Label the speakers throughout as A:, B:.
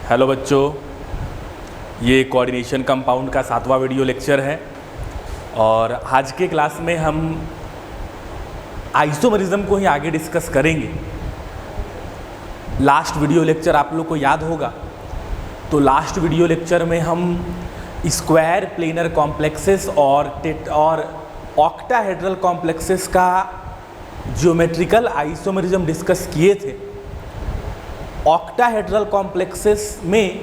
A: Hello बच्चों, ये coordination compound का 7वां वीडियो लेक्चर है और आज के क्लास में हम आइसोमरिज्म को ही आगे डिस्कस करेंगे। लास्ट वीडियो लेक्चर आप लोग को याद होगा, तो लास्ट वीडियो लेक्चर में हम स्क्वायर प्लेनर कॉम्प्लेक्सेस और ऑक्टाहेड्रल कॉम्प्लेक्सेस का ज्योमेट्रिकल आइसोमरिज्म डिस्कस किए थे। ऑक्टाहेड्रल कॉम्प्लेक्सेस में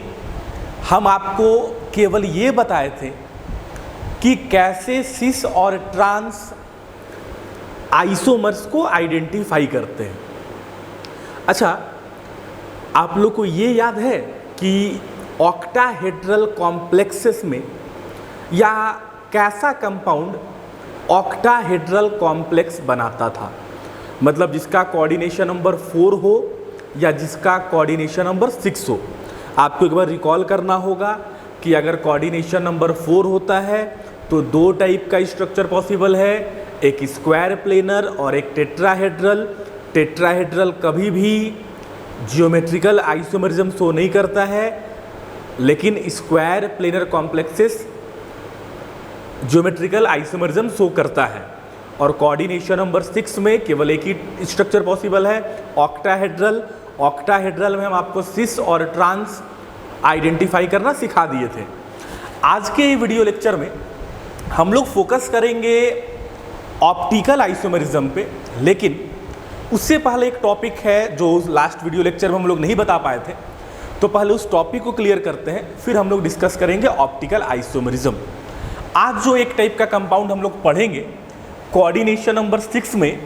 A: हम आपको केवल ये बताए थे कि कैसे सिस और ट्रांस आइसोमर्स को आइडेंटिफाई करते हैं। अच्छा, आप लोग को ये याद है कि ऑक्टाहेड्रल कॉम्प्लेक्सेस में या कैसा कंपाउंड ऑक्टाहेड्रल कॉम्प्लेक्स बनाता था, मतलब जिसका कोऑर्डिनेशन नंबर 4 हो या जिसका कोऑर्डिनेशन नंबर 6 हो। आपको एक बार रिकॉल करना होगा कि अगर कोऑर्डिनेशन नंबर 4 होता है तो दो टाइप का स्ट्रक्चर पॉसिबल है, एक स्क्वायर प्लेनर और एक टेट्राहेड्रल। टेट्राहेड्रल कभी भी जियोमेट्रिकल आइसोमरिज्म शो नहीं करता है, लेकिन square planar complexes geometrical isomerism show करता है। और कोऑर्डिनेशन नंबर 6 में केवल एक ही स्ट्रक्चर पॉसिबल है, ऑक्टाहेड्रल। ऑक्टाहेड्रल में हम आपको सिस और ट्रांस आइडेंटिफाई करना सिखा दिए थे। आज के वीडियो लेक्चर में हम लोग फोकस करेंगे ऑप्टिकल आइसोमरिज्म पे, लेकिन उससे पहले एक टॉपिक है जो लास्ट वीडियो लेक्चर में हम लोग नहीं बता पाए थे, तो पहले उस टॉपिक को क्लियर करते हैं, फिर हम लोग डिस्कस करेंगे ऑप्टिकल आइसोमरिज्म। आज जो एक टाइप का कंपाउंड हम लोग पढ़ेंगे कोऑर्डिनेशन नंबर 6 में,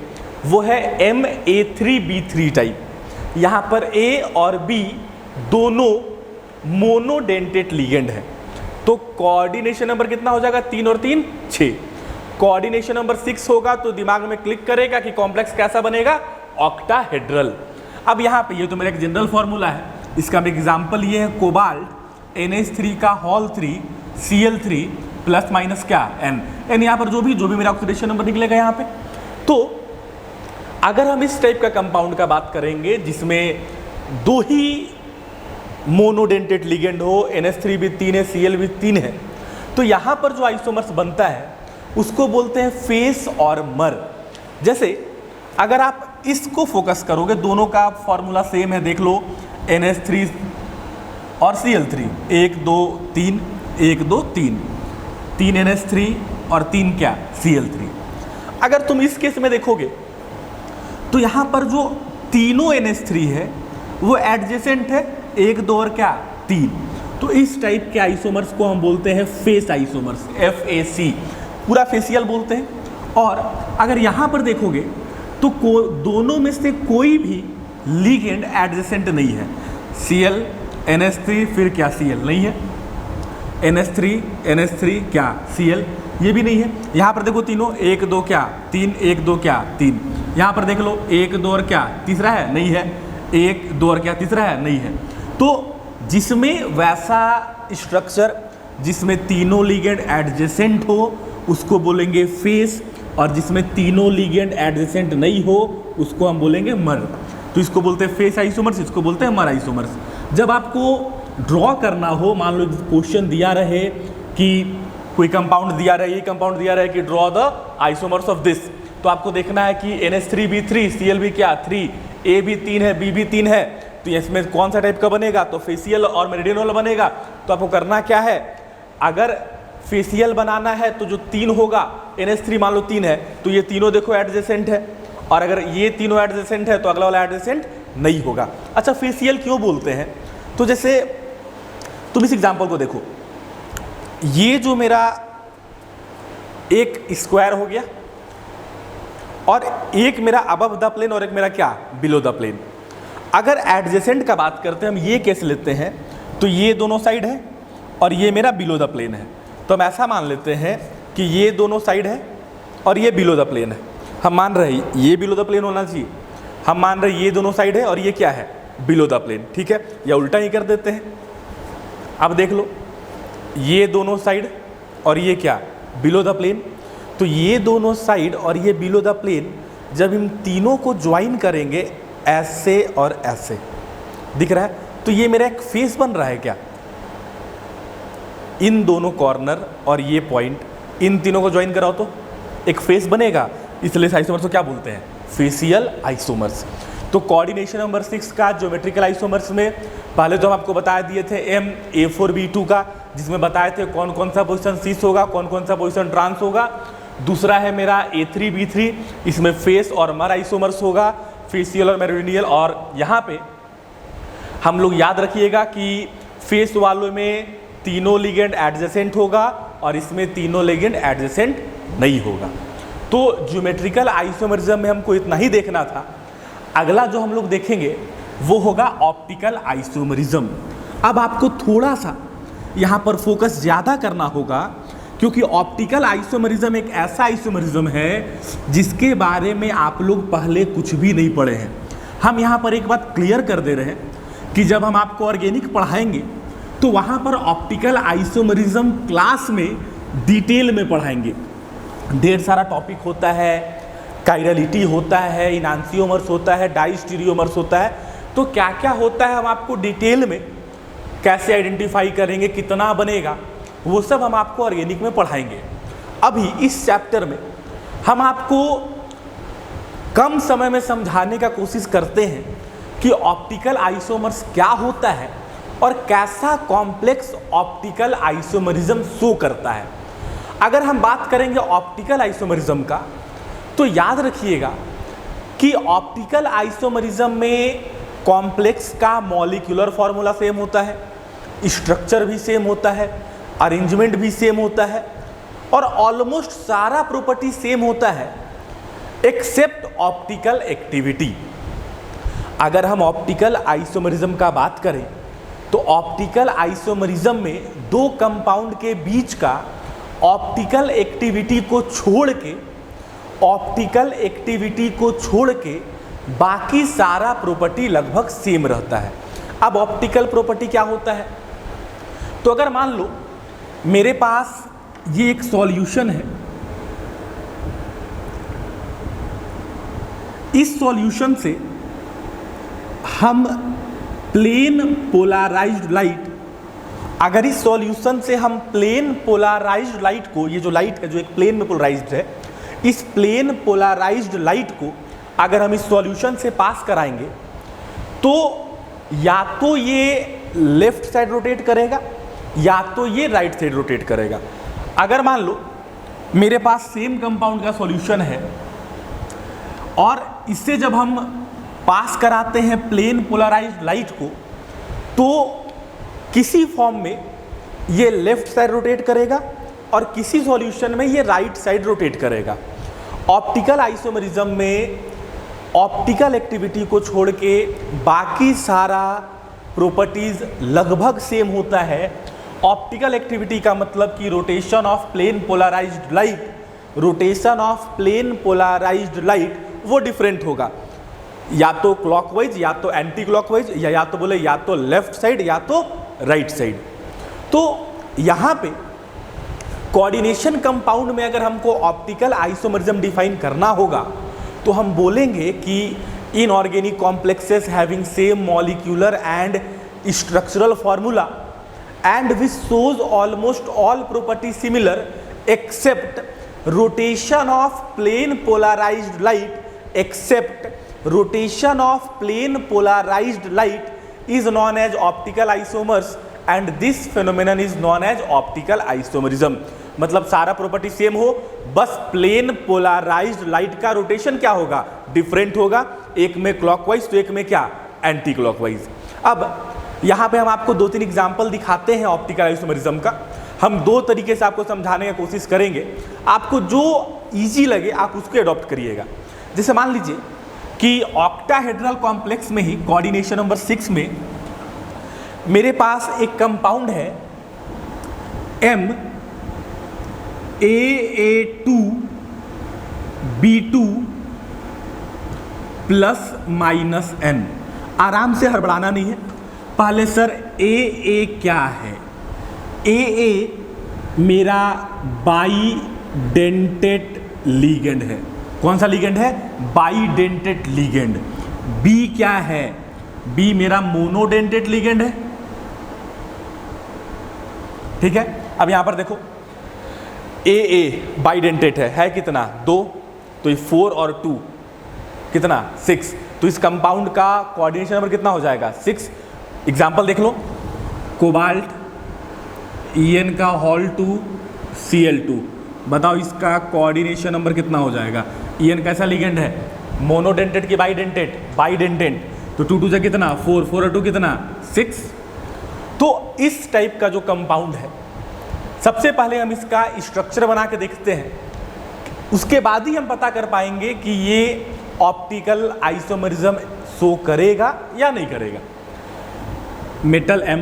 A: वो है MA3B3 टाइप। यहाँ पर A और B दोनों मोनोडेंटेट लिगेंड है, तो कोऑर्डिनेशन नंबर कितना हो जाएगा? 3 और 3 6। कोऑर्डिनेशन नंबर 6 होगा तो दिमाग में क्लिक करेगा कि कॉम्प्लेक्स कैसा बनेगा? ऑक्टाहेड्रल। अब यहाँ पे ये तो मेरा एक जनरल फॉर्मूला है, इसका एग्जाम्पल ये है कोबाल्ट NH3 का होल 3 Cl3 प्लस माइनस क्या N यहाँ पर जो भी मेरा ऑक्सीडेशन नंबर निकलेगा यहाँ पे। तो अगर हम इस टाइप का कंपाउंड का बात करेंगे जिसमें दो ही मोनोडेंटेट लिगेंड हो, NH3 भी 3 है, Cl भी 3 है, तो यहाँ पर जो आइसोमर्स बनता है उसको बोलते हैं फेस और मर। जैसे अगर आप इसको फोकस करोगे, दोनों का फॉर्मूला सेम है, देख लो NH3 और Cl3 1 2 3 1 2 3 3 NH3 और 3 क्या Cl3। अगर तुम इस केस में देखोगे तो यहाँ पर जो तीनों NH3 है वो एडजेसेंट है, 1 2 और क्या 3। तो इस टाइप के आइसोमर्स को हम बोलते हैं फेस आइसोमर्स, FAC, पूरा फेसियल बोलते हैं। और अगर यहाँ पर देखोगे तो दोनों में से कोई भी लिगेंड एडजेसेंट नहीं है। Cl NH3 फिर क्या Cl नहीं है, NH3 क्या Cl ये भी नहीं है। यहाँ पर देखो तीनों 1 2 क्या 3 1 2 क्या 3। यहाँ पर देख लो 1 2 और क्या तीसरा है नहीं है, 1 2 और क्या तीसरा है नहीं है। तो जिसमें वैसा स्ट्रक्चर जिसमें तीनों लिगेंड एडजेसेंट हो उसको बोलेंगे फेस, और जिसमें तीनों लिगेंड एडजेसेंट नहीं हो उसको हम बोलेंगे मर। तो इसको बोलते हैं फेस आइसोमर्स, इसको बोलते हैं मर आइसोमर्स। जब आपको ड्रॉ करना हो, मान लो क्वेश्चन दिया रहे कि कोई कंपाउंड दिया रहे, ये कंपाउंड दिया रहे कि draw the isomers of this, तो आपको देखना है कि NH3B3 Cl भी क्या 3, A भी 3 है, B भी 3 है, तो इसमें कौन सा टाइप का बनेगा? तो फेसियल और मेरिडियनल बनेगा। तो आपको करना क्या है, अगर फेसियल बनाना है तो जो 3 होगा, NH3 मान लो 3 है, तो ये तीनों देखो एडजेसेंट है, और अगर ये तीनों एडजेसेंट है तो अगला वाला एडजेसेंट नहीं होगा। अच्छा, फेसियल क्यों बोलते हैं? तो जैसे तुम इस एग्जाम्पल को देखो, ये जो मेरा एक स्क्वायर हो गया और एक मेरा अबव द प्लेन और एक मेरा क्या बिलो द प्लेन। अगर एडजेसेंट का बात करते हैं, हम ये केस लेते हैं, तो ये दोनों साइड है और ये मेरा बिलो द प्लेन है, तो हम ऐसा मान लेते हैं कि ये दोनों साइड है और ये बिलो द प्लेन है। हम मान रहे हैं ये बिलो द प्लेन होना चाहिए, हम मान रहे ये दोनों साइड है और ये क्या है बिलो द प्लेन, ठीक है, या उल्टा ही कर देते हैं। अब देख लो ये दोनों साइड और ये क्या बिलो द प्लेन, तो ये दोनों साइड और ये बिलो द प्लेन जब इन तीनों को ज्वाइन करेंगे ऐसे और ऐसे, दिख रहा है, तो ये मेरा एक फेस बन रहा है क्या? इन दोनों कॉर्नर और ये पॉइंट, इन तीनों को ज्वाइन कराओ तो एक फेस बनेगा, इसलिए इस आइसोमर्स को क्या बोलते हैं? Facial isomers. तो कोऑर्डिनेशन नंबर 6 का ज्योमेट्रिकल आइसोमर्स में पहले तो हम आपको बता दिए थे MA4B2 का, जिसमें बताए थे कौन कौन सा पोजीशन सिस होगा, कौन कौन सा पोजीशन ट्रांस होगा। दूसरा है मेरा A3B3, इसमें फेस और मर आइसोमर्स होगा, फेसियल और मेरिडियनल। और यहाँ पे हम लोग याद रखिएगा कि फेस वालों में तीनों लिगेंड एडजेसेंट होगा और इसमें तीनों लिगेंड एडजेसेंट नहीं होगा। तो ज्योमेट्रिकल आइसोमरिज्म में हमको इतना ही देखना था। अगला जो हम लोग देखेंगे वो होगा ऑप्टिकल आइसोमरिज्म। अब आपको थोड़ा सा यहाँ पर फोकस ज़्यादा करना होगा, क्योंकि ऑप्टिकल आइसोमरिज्म एक ऐसा आइसोमरिज्म है जिसके बारे में आप लोग पहले कुछ भी नहीं पढ़े हैं। हम यहाँ पर एक बात क्लियर कर दे रहे हैं कि जब हम आपको ऑर्गेनिक पढ़ाएंगे तो वहाँ पर ऑप्टिकल आइसोमरिज्म क्लास में डिटेल में पढ़ाएंगे। ढेर सारा टॉपिक होता है, काइरलिटी होता है, इनांसियोमर्स होता है, डाइस्टीरियोमर्स होता है, तो क्या क्या होता है हम आपको डिटेल में कैसे आइडेंटिफाई करेंगे, कितना बनेगा, वो सब हम आपको ऑर्गेनिक में पढ़ाएंगे। अभी इस चैप्टर में हम आपको कम समय में समझाने का कोशिश करते हैं कि ऑप्टिकल आइसोमर्स क्या होता है और कैसा कॉम्प्लेक्स ऑप्टिकल आइसोमरिज्म शो करता है। अगर हम बात करेंगे ऑप्टिकल आइसोमरिज्म का, तो याद रखिएगा कि ऑप्टिकल आइसोमरिज्म में कॉम्प्लेक्स का मॉलिक्यूलर फॉर्मूला सेम होता है, स्ट्रक्चर भी सेम होता है, अरेंजमेंट भी सेम होता है और ऑलमोस्ट सारा प्रॉपर्टी सेम होता है एक्सेप्ट ऑप्टिकल एक्टिविटी। अगर हम ऑप्टिकल आइसोमरिज्म का बात करें तो ऑप्टिकल आइसोमरिज्म में दो कंपाउंड के बीच का ऑप्टिकल एक्टिविटी को छोड़ के बाकी सारा प्रॉपर्टी लगभग सेम रहता है। अब ऑप्टिकल प्रॉपर्टी क्या होता है? तो अगर मान लो मेरे पास ये एक सॉल्यूशन है, इस सॉल्यूशन से हम प्लेन पोलराइज्ड लाइट, अगर इस सॉल्यूशन से हम प्लेन पोलराइज्ड लाइट को, ये जो लाइट है जो एक प्लेन में पोलराइज्ड है, इस प्लेन पोलराइज्ड लाइट को अगर हम इस सॉल्यूशन से पास कराएंगे तो या तो ये लेफ्ट साइड रोटेट करेगा या तो ये राइट साइड रोटेट करेगा। अगर मान लो मेरे पास सेम कंपाउंड का सॉल्यूशन है और इससे जब हम पास कराते हैं प्लेन पोलराइज्ड लाइट को, तो किसी फॉर्म में ये लेफ्ट साइड रोटेट करेगा और किसी सॉल्यूशन में ये राइट साइड रोटेट करेगा। ऑप्टिकल आइसोमरिज्म में ऑप्टिकल एक्टिविटी को छोड़ के बाकी सारा प्रॉपर्टीज लगभग सेम होता है। ऑप्टिकल एक्टिविटी का मतलब कि rotation of plane polarized light वो डिफरेंट होगा, या तो क्लॉकवाइज या तो एंटी क्लॉकवाइज, या तो बोले या तो लेफ्ट साइड या तो राइट साइड। तो यहाँ पे कोऑर्डिनेशन कंपाउंड में अगर हमको ऑप्टिकल आइसोमरिज्म डिफाइन करना होगा तो हम बोलेंगे कि inorganic complexes having same molecular and structural formula and which shows almost all properties similar except rotation of plane polarized light is known as optical isomers and this phenomenon is known as optical isomerism। मतलब सारा property same हो, बस plane polarized light का rotation क्या होगा? Different होगा, एक में क्लॉकवाइज तो एक में क्या? Anti clockwise. अब यहाँ पे हम आपको 2-3 एग्जाम्पल दिखाते हैं ऑप्टिकल आइसोमरिज्म का। हम 2 तरीके से आपको समझाने की कोशिश करेंगे, आपको जो इजी लगे आप उसको अडॉप्ट करिएगा। जैसे मान लीजिए कि ऑक्टाहेड्रल कॉम्प्लेक्स में ही कोऑर्डिनेशन नंबर 6 में मेरे पास एक कंपाउंड है MAA2B2 +-N। आराम से हड़बड़ाना नहीं है। पहले सर AA क्या है? AA मेरा बाइडेंटेट लीगेंड है। कौन सा लीगेंड है? Bidentate ligand. B क्या है? बी मेरा मोनोडेंटेट लिगेंड है, ठीक है। अब यहां पर देखो ए बाइडेंटेट है कितना 2, तो ये 4 और 2 कितना 6, तो इस कंपाउंड का कोऑर्डिनेशन नंबर कितना हो जाएगा 6। एग्जाम्पल देख लो, कोबाल्ट En का होल 2 Cl2, बताओ इसका कोऑर्डिनेशन नंबर कितना हो जाएगा। En कैसा लिगेंड है, मोनोडेंटेट की बाइडेंटेट, बाइडेंटेट, तो 2 2 से कितना 4, 4 और 2 कितना 6। तो इस टाइप का जो कंपाउंड है, सबसे पहले हम इसका स्ट्रक्चर बना के देखते हैं, उसके बाद ही हम पता कर पाएंगे कि ये ऑप्टिकल आइसोमरिज्म शो करेगा या नहीं करेगा। मेटल M,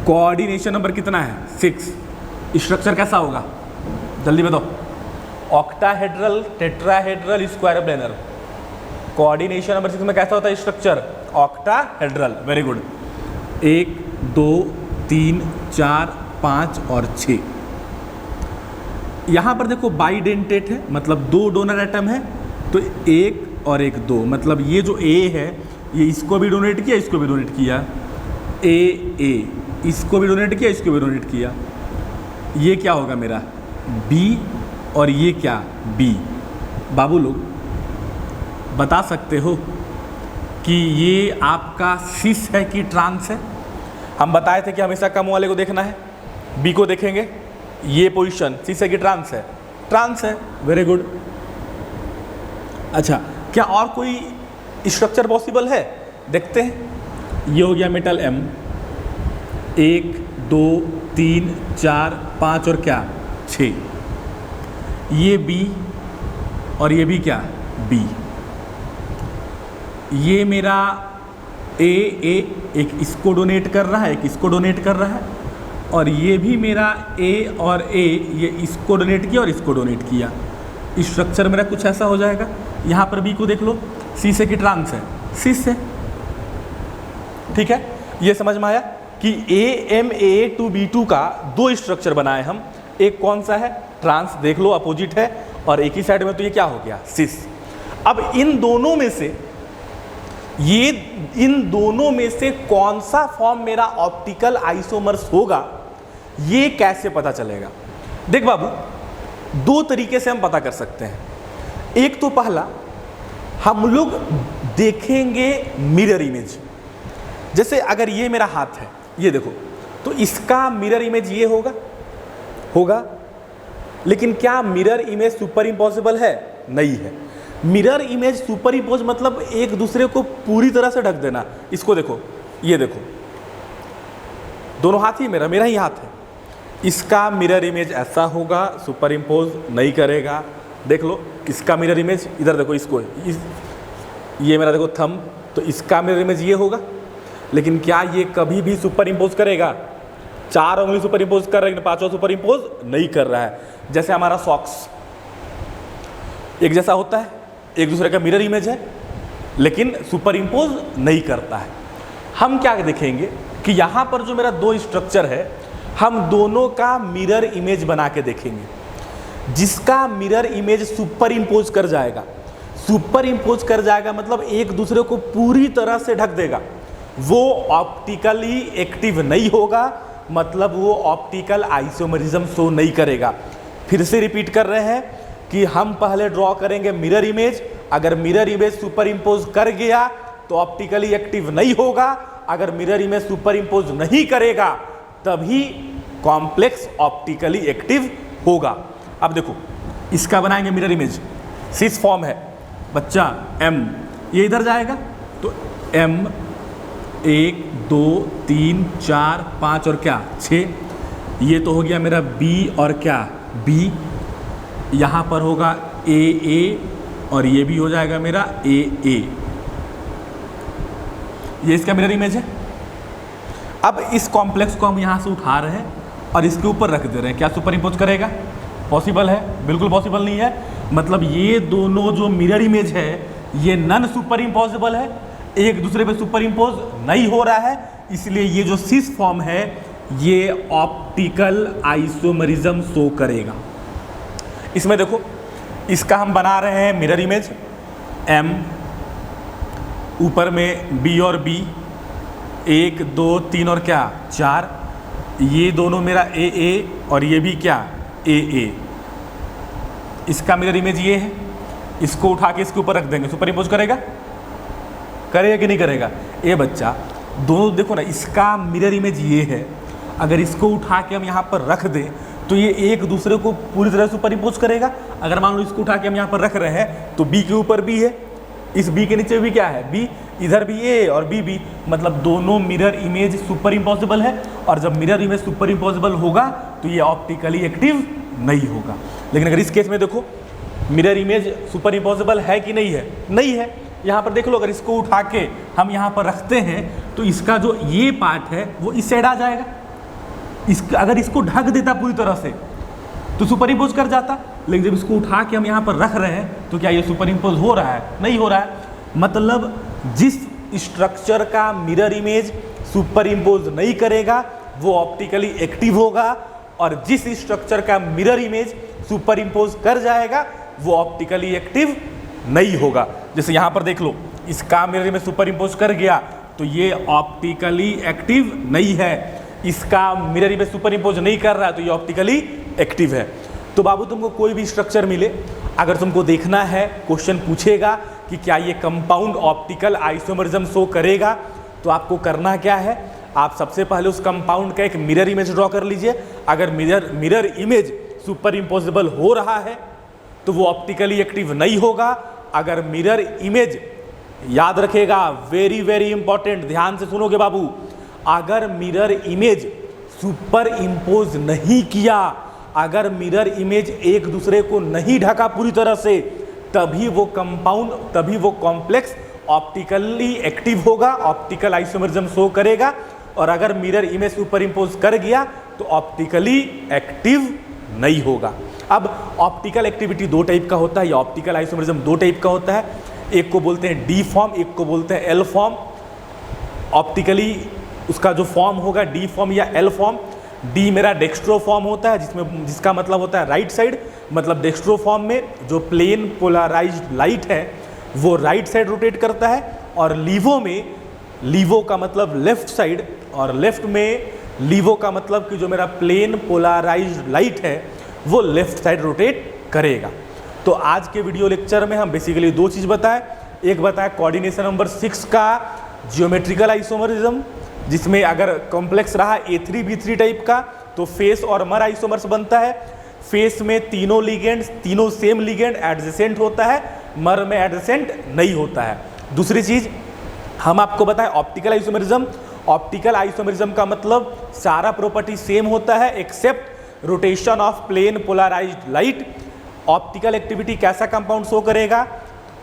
A: कोऑर्डिनेशन नंबर कितना है 6, स्ट्रक्चर कैसा होगा जल्दी बताओ। Octahedral, tetrahedral, square planar. Coordination number 6 में कैसा होता है स्ट्रक्चर, ऑक्टाहेड्रल, वेरी गुड। 1 2 3 4 5 और 6। यहाँ पर देखो बाइडेंटेट है, मतलब 2 डोनर एटम है, तो 1 और 1 2, मतलब ये जो A है ये इसको भी डोनेट किया, इसको भी डोनेट किया, A इसको भी डोनेट किया, इसको भी डोनेट किया। ये क्या होगा मेरा B, और ये क्या B। बाबू लोग बता सकते हो कि ये आपका सिस है कि ट्रांस है। हम बताए थे कि हमेशा कम वाले को देखना है, B को देखेंगे, ये पोजीशन सिस है कि ट्रांस है, ट्रांस है, वेरी गुड। अच्छा, क्या और कोई स्ट्रक्चर पॉसिबल है, देखते हैं। ये हो गया मेटल M, 1 2 3 4 5 और क्या 6। ये B और ये भी क्या B। ये मेरा A एक इसको डोनेट कर रहा है, एक इसको डोनेट कर रहा है, और ये भी मेरा A और A ये इसको डोनेट किया और इसको डोनेट किया। स्ट्रक्चर मेरा कुछ ऐसा हो जाएगा। यहाँ पर B को देख लो, C से कि ट्रांस है, सिस से, ठीक है। ये समझ में आया कि AMA2B2 का 2 स्ट्रक्चर बनाए हम, एक कौन सा है ट्रांस, देख लो अपोजिट है, और एक ही साइड में तो ये क्या हो गया सिस। अब इन दोनों में से कौन सा फॉर्म मेरा ऑप्टिकल आइसोमर्स होगा, ये कैसे पता चलेगा। देख बाबू, 2 तरीके से हम पता कर सकते हैं। एक तो पहला, हम लोग देखेंगे मिरर इमेज। जैसे अगर ये मेरा हाथ है, ये देखो, तो इसका मिरर इमेज ये होगा, लेकिन क्या मिरर इमेज सुपर इम्पॉसिबल है, नहीं है। मिरर इमेज सुपर इम्पोज मतलब एक दूसरे को पूरी तरह से ढक देना। इसको देखो, ये देखो, दोनों हाथ ही मेरा ही हाथ है, इसका मिरर इमेज ऐसा होगा, सुपर इम्पोज नहीं करेगा। देख लो इसका मिरर इमेज, इधर देखो, ये मेरा देखो थंब, तो इसका मिरर इमेज ये होगा, लेकिन क्या ये कभी भी सुपर इम्पोज करेगा, 4 उंगली सुपर इम्पोज कर रहा है, 5वां सुपर इम्पोज नहीं कर रहा है। जैसे हमारा सॉक्स एक जैसा होता है, एक दूसरे का मिरर इमेज है, लेकिन सुपर इम्पोज नहीं करता है। हम क्या देखेंगे कि यहाँ पर जो मेरा 2 स्ट्रक्चर है, हम दोनों का मिरर इमेज बना के देखेंगे। जिसका मिरर इमेज सुपर इम्पोज कर जाएगा, सुपर इम्पोज कर जाएगा मतलब एक दूसरे को पूरी तरह से ढक देगा, वो ऑप्टिकली एक्टिव नहीं होगा, मतलब वो ऑप्टिकल आइसोमरिज्म शो नहीं करेगा। फिर से रिपीट कर रहे हैं कि हम पहले ड्रॉ करेंगे मिरर इमेज, अगर मिरर इमेज सुपर इम्पोज कर गया तो ऑप्टिकली एक्टिव नहीं होगा, अगर मिरर इमेज सुपर इम्पोज नहीं करेगा तभी कॉम्प्लेक्स ऑप्टिकली एक्टिव होगा। अब देखो इसका बनाएंगे मिरर इमेज, सिस फॉर्म है बच्चा M, ये इधर जाएगा तो M 1 2 3 4 5 और क्या 6, ये तो हो गया मेरा B और क्या B, यहाँ पर होगा AA और ये भी हो जाएगा मेरा AA, ये इसका मिरर इमेज है। अब इस कॉम्प्लेक्स को हम यहाँ से उठा रहे हैं और इसके ऊपर रख दे रहे हैं, क्या सुपर इम्पोज करेगा? पॉसिबल है? बिल्कुल पॉसिबल नहीं है। मतलब ये दोनों जो मिरर इमेज है ये नन सुपर इम्पॉसिबल है, एक दूसरे पे सुपर इम्पोज नहीं हो रहा है, इसलिए ये जो सिस फॉर्म है ये ऑप्टिकल आइसोमरिज्म शो करेगा। इसमें देखो इसका हम बना रहे हैं मिरर इमेज M, ऊपर में बी और बी, 1 2 3 और क्या 4, ये दोनों मेरा ए ए और ये भी क्या ए ए। इसका मिरर इमेज ये है, इसको उठा के इसके ऊपर रख देंगे, सुपर इम्पोज करेगा कि नहीं करेगा? ए बच्चा दोनों देखो ना, इसका मिरर इमेज ये है, अगर इसको उठा के हम यहाँ पर रख दें तो ये एक दूसरे को पूरी तरह से सुपर इम्पोज करेगा। अगर मान लो इसको उठा के हम यहाँ पर रख रहे हैं तो बी के ऊपर बी है, इस बी के नीचे भी क्या है बी, इधर भी ए और बी बी, मतलब दोनों मिरर इमेज सुपर इम्पॉसिबल है। और जब मिरर इमेज सुपर इम्पॉसिबल होगा तो ये ऑप्टिकली एक्टिव नहीं होगा। लेकिन अगर इस केस में देखो मिरर इमेज सुपर इम्पॉसिबल है कि नहीं है? नहीं है। यहाँ पर देख लो, अगर इसको उठा के हम यहाँ पर रखते हैं तो इसका जो ये पार्ट है वो इस साइड आ जाएगा। अगर इसको ढक देता पूरी तरह से तो सुपर इम्पोज कर जाता, लेकिन जब इसको उठा के हम यहाँ पर रख रहे हैं तो क्या ये सुपर इम्पोज हो रहा है? नहीं हो रहा है। मतलब जिस स्ट्रक्चर का मिरर इमेज सुपर इम्पोज नहीं करेगा वो ऑप्टिकली एक्टिव होगा, और जिस स्ट्रक्चर का मिरर इमेज सुपर इम्पोज कर जाएगा वो ऑप्टिकली एक्टिव नहीं होगा। जैसे यहाँ पर देख लो, इसका मिरर इमेज सुपर इम्पोज कर गया तो ये ऑप्टिकली एक्टिव नहीं है, इसका मिरर इमेज सुपर इम्पोज नहीं कर रहा है तो ये ऑप्टिकली एक्टिव है। तो बाबू तुमको कोई भी स्ट्रक्चर मिले, अगर तुमको देखना है, क्वेश्चन पूछेगा कि क्या ये कंपाउंड ऑप्टिकल आइसोमरिज्म शो करेगा, तो आपको करना क्या है, आप सबसे पहले उस कंपाउंड का एक मिरर इमेज ड्रॉ कर लीजिए। अगर मिरर इमेज सुपर इम्पोजिबल हो रहा है तो वो ऑप्टिकली एक्टिव नहीं होगा। अगर मिरर इमेज, याद रखेगा, वेरी वेरी इंपॉर्टेंट, ध्यान से सुनोगे बाबू, अगर मिरर इमेज सुपर इम्पोज नहीं किया, अगर मिरर इमेज एक दूसरे को नहीं ढका पूरी तरह से, तभी वो कंपाउंड, तभी वो कॉम्प्लेक्स ऑप्टिकली एक्टिव होगा, ऑप्टिकल आइसोमरिज्म शो करेगा। और अगर मिरर इमेज सुपर इम्पोज कर गया तो ऑप्टिकली एक्टिव नहीं होगा। अब ऑप्टिकल एक्टिविटी दो टाइप का होता है, या ऑप्टिकल आइसोमरिज्म दो टाइप का होता है, एक को बोलते हैं डी फॉर्म, एक को बोलते हैं एल फॉर्म। ऑप्टिकली उसका जो फॉर्म होगा डी फॉर्म या एल फॉर्म। डी मेरा डेक्स्ट्रो फॉर्म होता है, जिसका मतलब होता है राइट साइड, मतलब डेक्स्ट्रो फॉर्म में जो प्लेन पोलराइज्ड लाइट है वो राइट साइड रोटेट करता है, और लीवो में, लीवो का मतलब लेफ्ट साइड, और लेफ्ट में लीवो का मतलब कि जो मेरा प्लेन पोलराइज्ड लाइट है वो लेफ्ट साइड रोटेट करेगा। तो आज के वीडियो लेक्चर में हम बेसिकली दो चीज़ बताए, एक बताया कोऑर्डिनेशन नंबर 6 का जियोमेट्रिकल आइसोमरिज्म, जिसमें अगर कॉम्प्लेक्स रहा A3B3 टाइप का तो फेस और मर आइसोमर्स बनता है। फेस में तीनों लिगेंड, तीनों सेम लिगेंड एडजेसेंट होता है, मर में एडजेसेंट नहीं होता है। दूसरी चीज़ हम आपको बताएं ऑप्टिकल आइसोमरिज्म। ऑप्टिकल आइसोमरिज्म का मतलब सारा प्रॉपर्टी सेम होता है except rotation of plane polarized light. Optical activity कैसा कंपाउंड शो करेगा?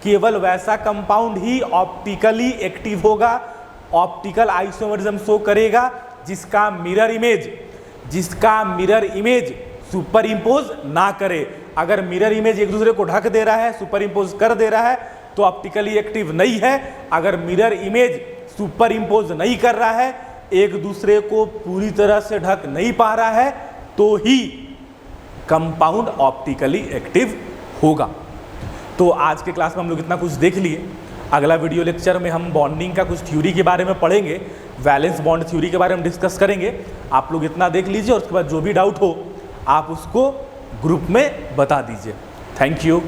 A: केवल वैसा कंपाउंड ही ऑप्टिकली एक्टिव होगा, ऑप्टिकल आइसोमरिज्म शो करेगा जिसका मिरर इमेज सुपर इम्पोज ना करे। अगर मिरर इमेज एक दूसरे को ढक दे रहा है, सुपर इम्पोज कर दे रहा है तो ऑप्टिकली एक्टिव नहीं है। अगर मिरर इमेज सुपर इम्पोज नहीं कर रहा है, एक दूसरे को पूरी तरह से ढक नहीं पा रहा है, तो ही कंपाउंड ऑप्टिकली एक्टिव होगा। तो आज के क्लास में हम लोग इतना कुछ देख लिए। अगला वीडियो लेक्चर में हम बॉन्डिंग का कुछ थ्योरी के बारे में पढ़ेंगे, वैलेंस बॉन्ड थ्योरी के बारे में डिस्कस करेंगे। आप लोग इतना देख लीजिए और उसके बाद जो भी डाउट हो आप उसको ग्रुप में बता दीजिए। Thank you.